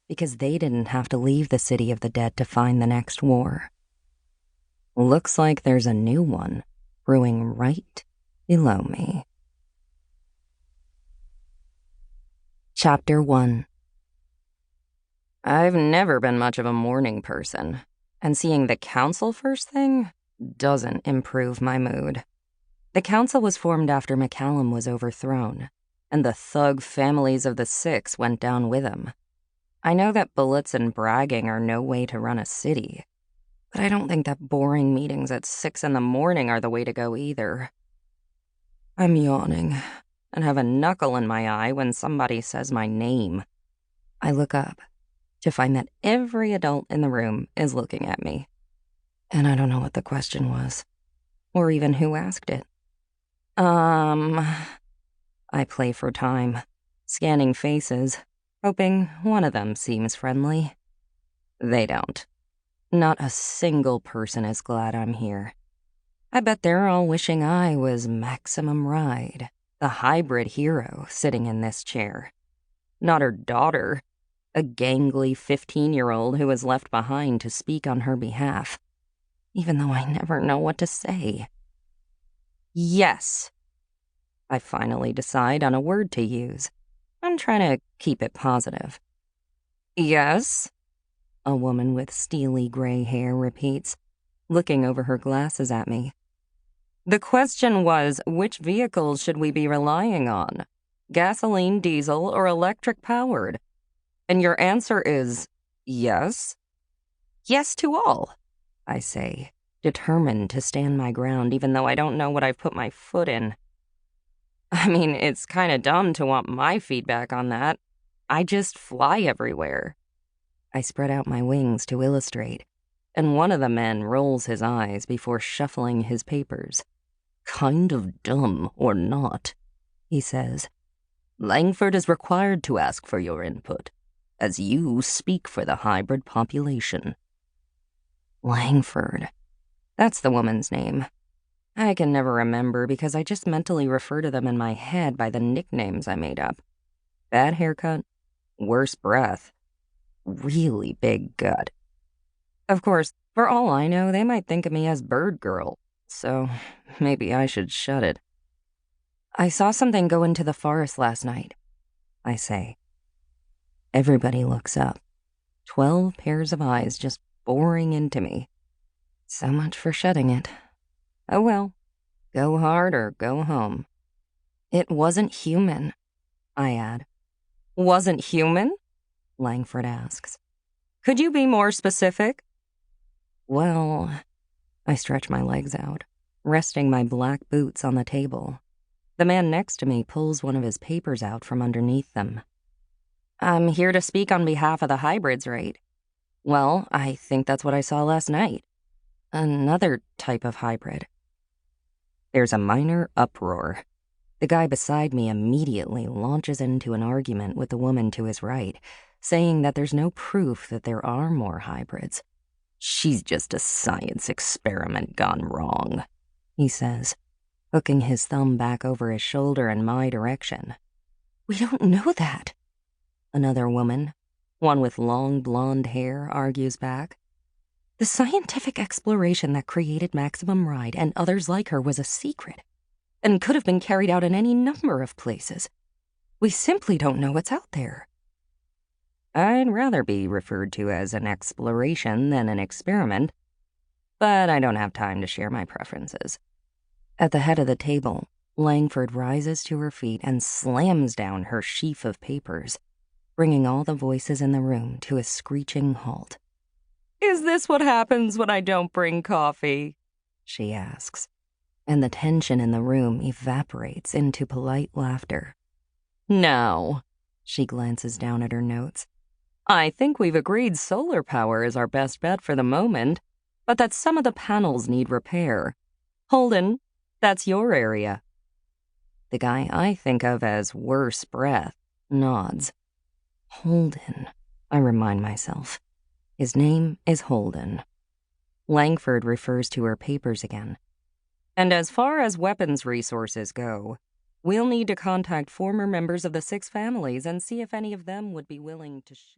because they didn't have to leave the city of the dead to find the next war. Looks like there's a new one brewing right below me. Chapter 1. I've never been much of a morning person, and seeing the council first thing doesn't improve my mood. The council was formed after McCallum was overthrown, and the thug families of the Six went down with him. I know that bullets and bragging are no way to run a city, but I don't think that boring meetings at 6 in the morning are the way to go either. I'm yawning and have a knuckle in my eye when somebody says my name. I look up to find that every adult in the room is looking at me, and I don't know what the question was, or even who asked it. I play for time, scanning faces, hoping one of them seems friendly. They don't. Not a single person is glad I'm here. I bet they're all wishing I was Maximum Ride, the hybrid hero sitting in this chair. Not her daughter, a gangly 15-year-old who was left behind to speak on her behalf, even though I never know what to say. Yes. I finally decide on a word to use. I'm trying to keep it positive. Yes, a woman with steely gray hair repeats, looking over her glasses at me. The question was, which vehicles should we be relying on? Gasoline, diesel, or electric-powered? And your answer is yes? Yes to all, I say, determined to stand my ground even though I don't know what I've put my foot in. I mean, it's kind of dumb to want my feedback on that. I just fly everywhere. I spread out my wings to illustrate, and one of the men rolls his eyes before shuffling his papers. Kind of dumb or not, he says. Langford is required to ask for your input, as you speak for the hybrid population. Langford. That's the woman's name. I can never remember because I just mentally refer to them in my head by the nicknames I made up. Bad haircut, worse breath, really big gut. Of course, for all I know, they might think of me as Bird Girl, so maybe I should shut it. I saw something go into the forest last night, I say. Everybody looks up. 12 pairs of eyes just boring into me. So much for shutting it. Oh well, go hard or go home. It wasn't human, I add. Wasn't human? Langford asks. Could you be more specific? Well, I stretch my legs out, resting my black boots on the table. The man next to me pulls one of his papers out from underneath them. I'm here to speak on behalf of the hybrids, right? Well, I think that's what I saw last night. Another type of hybrid. There's a minor uproar. The guy beside me immediately launches into an argument with the woman to his right, saying that there's no proof that there are more hybrids. She's just a science experiment gone wrong, he says, hooking his thumb back over his shoulder in my direction. We don't know that, another woman, one with long blonde hair, argues back. The scientific exploration that created Maximum Ride and others like her was a secret, and could have been carried out in any number of places. We simply don't know what's out there. I'd rather be referred to as an exploration than an experiment, but I don't have time to share my preferences. At the head of the table, Langford rises to her feet and slams down her sheaf of papers, bringing all the voices in the room to a screeching halt. Is this what happens when I don't bring coffee? She asks, and the tension in the room evaporates into polite laughter. No, she glances down at her notes. I think we've agreed solar power is our best bet for the moment, but that some of the panels need repair. Holden, that's your area. The guy I think of as worse breath nods. Holden, I remind myself. His name is Holden. Langford refers to her papers again. And as far as weapons resources go, we'll need to contact former members of the 6 families and see if any of them would be willing to share.